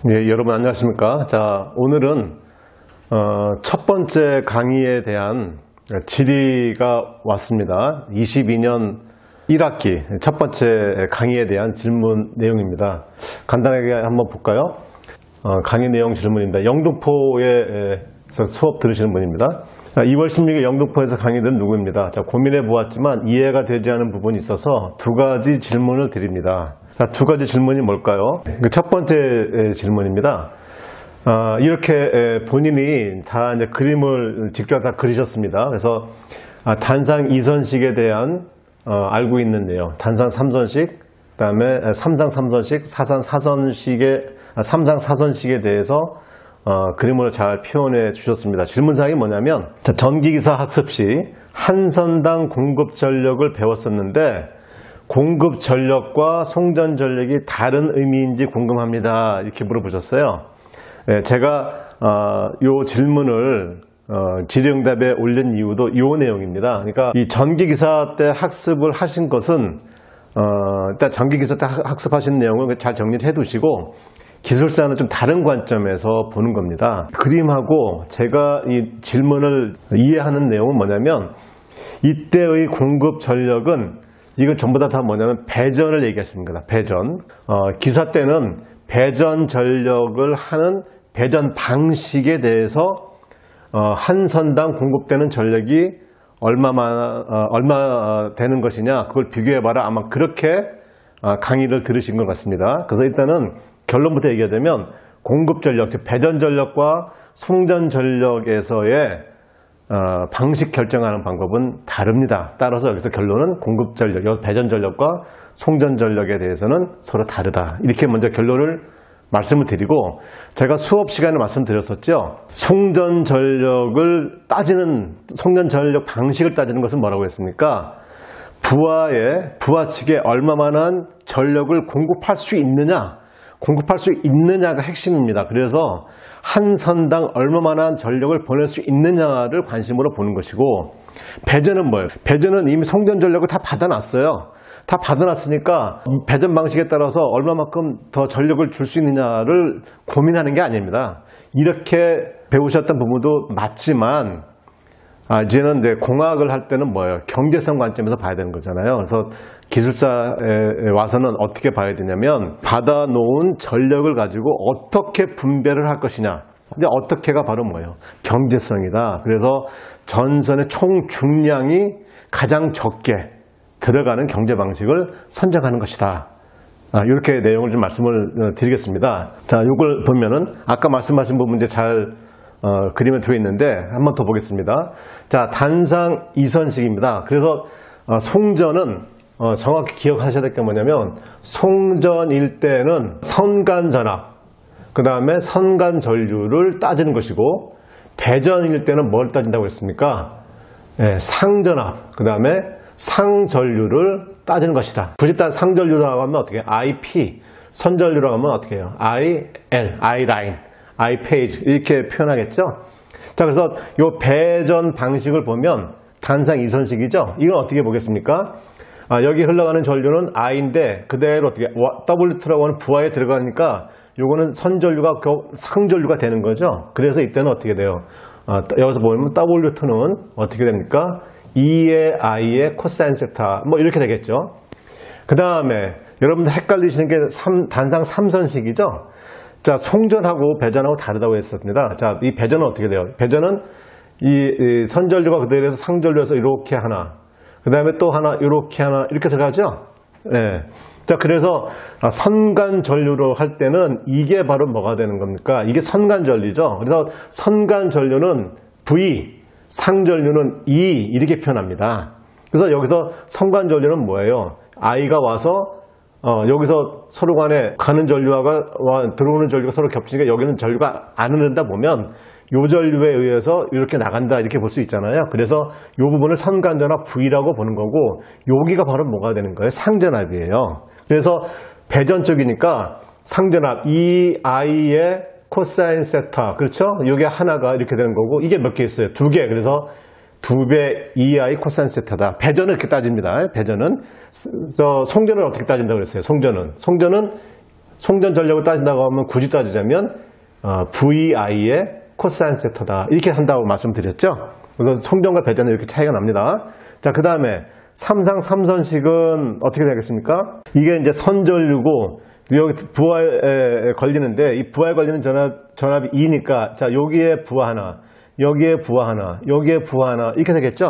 네, 여러분 안녕하십니까? 자, 오늘은 첫 번째 강의에 대한 질의가 왔습니다. 22년 1학기 첫 번째 강의에 대한 질문 내용입니다. 간단하게 한번 볼까요? 강의 내용 질문입니다. 영등포에서 수업 들으시는 분입니다. 2월 16일 영등포에서 강의된 누구입니다. 자, 고민해 보았지만 이해가 되지 않은 부분이 있어서 두 가지 질문을 드립니다. 자, 두 가지 질문이 뭘까요? 첫 번째 질문입니다. 이렇게 본인이 다 이제 그림을 직접 다 그리셨습니다. 그래서 단상 2선식에 대한 알고 있는 내용, 단상 3선식, 그다음에 3상 3선식, 4상 4선식의 3상 4선식에 대해서 그림으로 잘 표현해 주셨습니다. 질문사항이 뭐냐면, 전기기사 학습 시 한 선당 공급 전력을 배웠었는데 공급 전력과 송전 전력이 다른 의미인지 궁금합니다. 이렇게 물어보셨어요. 네, 제가 이 질문을 질의응답에 올린 이유도 이 내용입니다. 그러니까 이 전기기사 때 학습을 하신 것은 일단 전기기사 때 학습하신 내용을 잘 정리를 해두시고 기술사는 좀 다른 관점에서 보는 겁니다. 그림하고 제가 이 질문을 이해하는 내용은 뭐냐면, 이때의 공급 전력은 이건 전부 다 뭐냐면 배전을 얘기하십니다. 배전. 기사 때는 배전 전력을 하는 배전 방식에 대해서 한 선당 공급되는 전력이 얼마 되는 것이냐, 그걸 비교해봐라. 아마 그렇게 강의를 들으신 것 같습니다. 그래서 일단은 결론부터 얘기하자면 공급 전력, 즉 배전 전력과 송전 전력에서의 방식 결정하는 방법은 다릅니다. 따라서 여기서 결론은 공급 전력, 배전 전력과 송전 전력에 대해서는 서로 다르다. 이렇게 먼저 결론을 말씀을 드리고, 제가 수업 시간에 말씀드렸었죠. 송전 전력을 따지는, 송전 전력 방식을 따지는 것은 뭐라고 했습니까? 부하 측에 얼마만한 전력을 공급할 수 있느냐가 핵심입니다. 그래서 한 선당 얼마만한 전력을 보낼 수 있느냐를 관심으로 보는 것이고, 배전은 뭐예요? 배전은 이미 송전 전력을 다 받아놨어요. 다 받아놨으니까 배전 방식에 따라서 얼마만큼 더 전력을 줄 수 있느냐를 고민하는 게 아닙니다. 이렇게 배우셨던 부분도 맞지만, 이제는 이제 공학을 할 때는 뭐예요? 경제성 관점에서 봐야 되는 거잖아요. 그래서 기술사에 와서는 어떻게 봐야 되냐면, 받아놓은 전력을 가지고 어떻게 분배를 할 것이냐. 근데 어떻게가 바로 뭐예요? 경제성이다. 그래서 전선의 총 중량이 가장 적게 들어가는 경제 방식을 선정하는 것이다. 이렇게 내용을 좀 말씀을 드리겠습니다. 자, 이걸 보면은 아까 말씀하신 부분 이제 잘 그림에 들어있는데 한 번 더 보겠습니다. 자, 단상 2선식입니다. 그래서 송전은 정확히 기억하셔야 될 게 뭐냐면, 송전일 때는 선간전압, 그 다음에 선간전류를 따지는 것이고, 배전일 때는 뭘 따진다고 했습니까? 네, 상전압, 그 다음에 상전류를 따지는 것이다. 90단 상전류라고 하면 어떻게 해요? IP, 선전류라고 하면 어떻게 해요? IL, Iline, Iphase 이렇게 표현하겠죠? 자, 그래서 이 배전 방식을 보면 단상 2선식이죠? 이건 어떻게 보겠습니까? 여기 흘러가는 전류는 I인데 그대로 어떻게 W2라고 하는 부하에 들어가니까 요거는 선전류가 상전류가 되는 거죠. 그래서 이때는 어떻게 돼요? 여기서 보면 W2는 어떻게 됩니까? 2의 I의 코사인 세타, 뭐 이렇게 되겠죠. 그 다음에 여러분들 헷갈리시는 게 단상 3선식이죠. 자, 송전하고 배전하고 다르다고 했습니다. 자, 이 배전은 어떻게 돼요? 배전은 이 선전류가 그대로 해서 상전류에서 이렇게 하나, 그 다음에 또 하나, 이렇게 하나, 이렇게 들어가죠? 네. 자, 그래서 선간전류로 할 때는 이게 바로 뭐가 되는 겁니까? 이게 선간전류죠. 그래서 선간전류는 V, 상전류는 E 이렇게 표현합니다. 그래서 여기서 선간전류는 뭐예요? I가 와서 여기서 서로 간에 가는 전류와 들어오는 전류가 서로 겹치니까 여기는 전류가 안 흐른다 보면 요 전류에 의해서 이렇게 나간다 이렇게 볼 수 있잖아요. 그래서 요 부분을 선간전압 V라고 보는 거고, 여기가 바로 뭐가 되는 거예요? 상전압이에요. 그래서 배전 쪽이니까 상전압 EI의 코사인 세타, 그렇죠? 이게 하나가 이렇게 되는 거고, 이게 몇 개 있어요? 두 개. 그래서 2배 EI 코사인 세타다. 배전은 이렇게 따집니다. 배전은 송전을 어떻게 따진다고 그랬어요? 송전은 송전 전력을 따진다고 하면 굳이 따지자면 VI의 코사인 세타다 이렇게 한다고 말씀드렸죠. 그래서 송전과 배전은 이렇게 차이가 납니다. 자, 그 다음에 삼상 3선식은 어떻게 되겠습니까? 이게 이제 선전류고 여기 부하에 걸리는데 이 부하에 걸리는 전압이 2니까 자, 여기에 부하 하나, 여기에 부하 하나, 여기에 부하 하나 이렇게 되겠죠.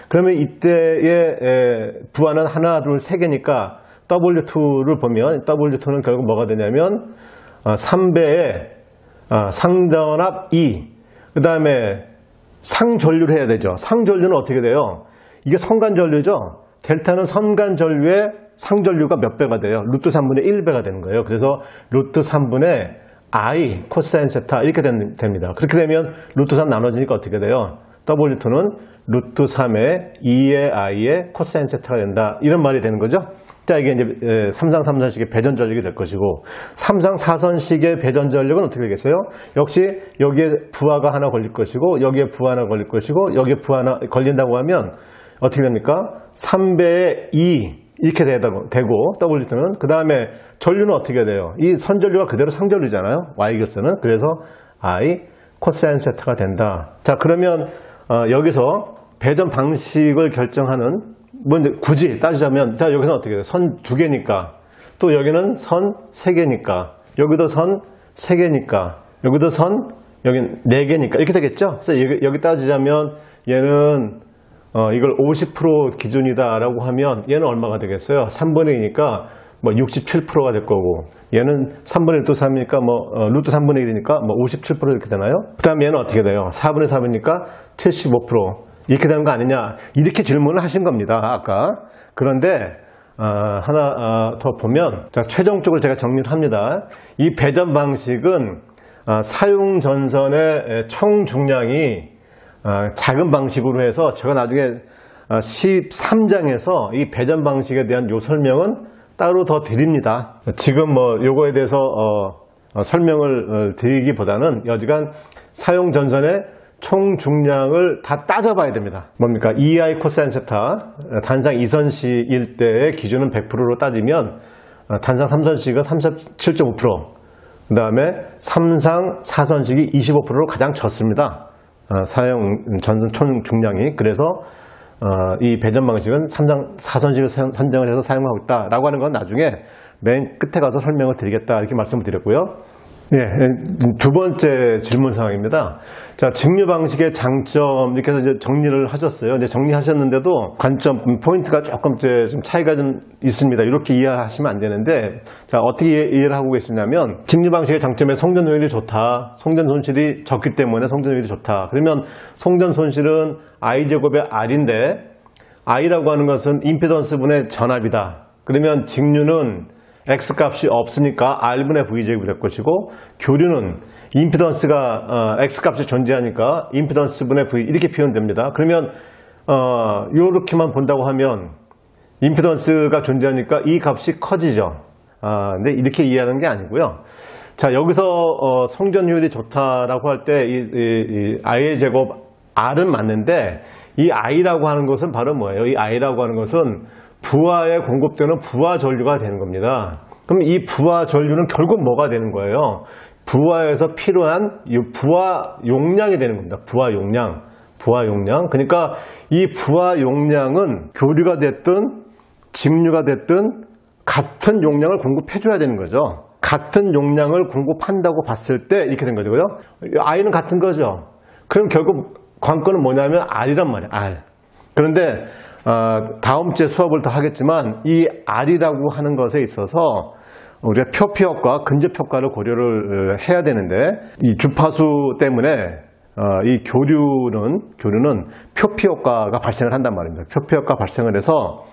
그러면 이때의 부하는 하나, 둘, 세 개니까 W2를 보면 W2는 결국 뭐가 되냐면 3배의 상전압 2, 그 다음에 상전류를 해야 되죠. 상전류는 어떻게 돼요? 이게 선간전류죠. 델타는 선간전류의 상전류가 몇 배가 돼요? 루트 3분의 1배가 되는 거예요. 그래서 루트 3분의 I 코사인 세타 이렇게 됩니다. 그렇게 되면 루트 3 나눠지니까 어떻게 돼요? W2는 루트 3의 2의 I의 코사인 세타가 된다. 이런 말이 되는 거죠. 자, 이게 이제 3상 3선식의 배전 전력이 될 것이고 3상 4선식의 배전 전력은 어떻게 되겠어요? 역시 여기에 부하가 하나 걸릴 것이고 여기에 부하 하나 걸릴 것이고 여기에 부하 하나 걸린다고 하면 어떻게 됩니까? 3배의 2 이렇게 되고 W2는 그 다음에 전류는 어떻게 돼요? 이 선전류가 그대로 상전류잖아요. Y교수는. 그래서 I 코사인 세타가 된다. 자, 그러면 여기서 배전 방식을 결정하는 뭐 굳이 따지자면 자, 여기서는 어떻게 돼요? 선 2개니까 또 여기는 선 3개니까 여기도 선 3개니까 여기도 선 여긴 4개니까 이렇게 되겠죠? 그래서 여기 따지자면 얘는 이걸 50% 기준이다라고 하면 얘는 얼마가 되겠어요? 3분의 2니까 뭐 67%가 될 거고 얘는 3분의 1도 3이니까 뭐 루트 3분의 1이니까 뭐 57% 이렇게 되나요? 그 다음 얘는 어떻게 돼요? 4분의 3이니까 75% 이렇게 되는 거 아니냐? 이렇게 질문을 하신 겁니다. 아까. 그런데 하나 더 보면 자, 최종적으로 제가 정리를 합니다. 이 배전 방식은 사용 전선의 총 중량이 작은 방식으로 해서 제가 나중에 13장에서 이 배전 방식에 대한 요 설명은 따로 더 드립니다. 지금 뭐 요거에 대해서 설명을 드리기보다는 여지간 사용 전선의 총 중량을 다 따져봐야 됩니다. 뭡니까? EI 코사인 세타 단상 2선식일 때의 기준은 100%로 따지면 단상 3선식은 37.5%, 그 다음에 3상 4선식이 25%로 가장 적습니다. 사용 전선 총 중량이. 그래서 이 배전 방식은 3상 4선식을 선정을 해서 사용하고 있다라고 하는 건 나중에 맨 끝에 가서 설명을 드리겠다 이렇게 말씀을 드렸고요. 예, 두 번째 질문 사항입니다. 자, 직류 방식의 장점 이렇게 해서 이제 정리를 하셨어요. 이제 정리하셨는데도 관점 포인트가 조금 이제 좀 차이가 좀 있습니다. 이렇게 이해하시면 안 되는데, 자, 어떻게 이해를 하고 계시냐면 직류 방식의 장점에 송전 효율이 좋다. 송전 손실이 적기 때문에 송전 효율이 좋다. 그러면 송전 손실은 I 제곱의 R인데 I라고 하는 것은 임피던스분의 전압이다. 그러면 직류는 X값이 없으니까 R분의 V제곱이 될 것이고 교류는 임피던스가 X값이 존재하니까 임피던스분의 V 이렇게 표현됩니다. 그러면 이렇게만 본다고 하면 임피던스가 존재하니까 이 값이 커지죠. 근데 이렇게 이해하는 게 아니고요. 자, 여기서 성전효율이 좋다라고 할 때 이 I의 제곱 R은 맞는데 이 I라고 하는 것은 바로 뭐예요? 이 I라고 하는 것은 부하에 공급되는 부하 전류가 되는 겁니다. 그럼 이 부하 전류는 결국 뭐가 되는 거예요? 부하에서 필요한 이 부하 용량이 되는 겁니다. 부하 용량. 부하 용량. 그러니까 이 부하 용량은 교류가 됐든 직류가 됐든 같은 용량을 공급해줘야 되는 거죠. 같은 용량을 공급한다고 봤을 때 이렇게 된 거고요. I는 같은 거죠. 그럼 결국 관건은 뭐냐면 R이란 말이에요. R. 그런데 다음 주에 수업을 더 하겠지만 이 R이라고 하는 것에 있어서 우리가 표피효과, 근접효과를 고려를 해야 되는데 이 주파수 때문에 이 교류는 표피효과가 발생을 한단 말입니다. 표피효과 발생을 해서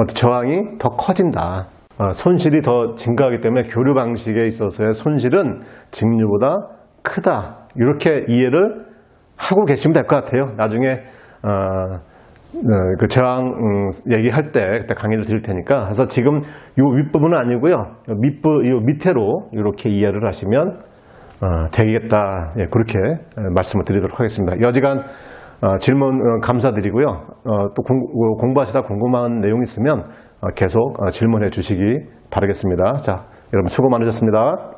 저항이 더 커진다. 손실이 더 증가하기 때문에 교류 방식에 있어서의 손실은 직류보다 크다. 이렇게 이해를 하고 계시면 될 것 같아요. 나중에 그 저항 얘기할 때 그때 강의를 드릴 테니까. 그래서 지금 이 윗부분은 아니고요. 요 밑으로 이렇게 이해를 하시면 되겠다. 예, 그렇게 말씀을 드리도록 하겠습니다. 여지간 질문 감사드리고요. 또 공부하시다 궁금한 내용 있으면 계속 질문해 주시기 바라겠습니다. 자, 여러분 수고 많으셨습니다.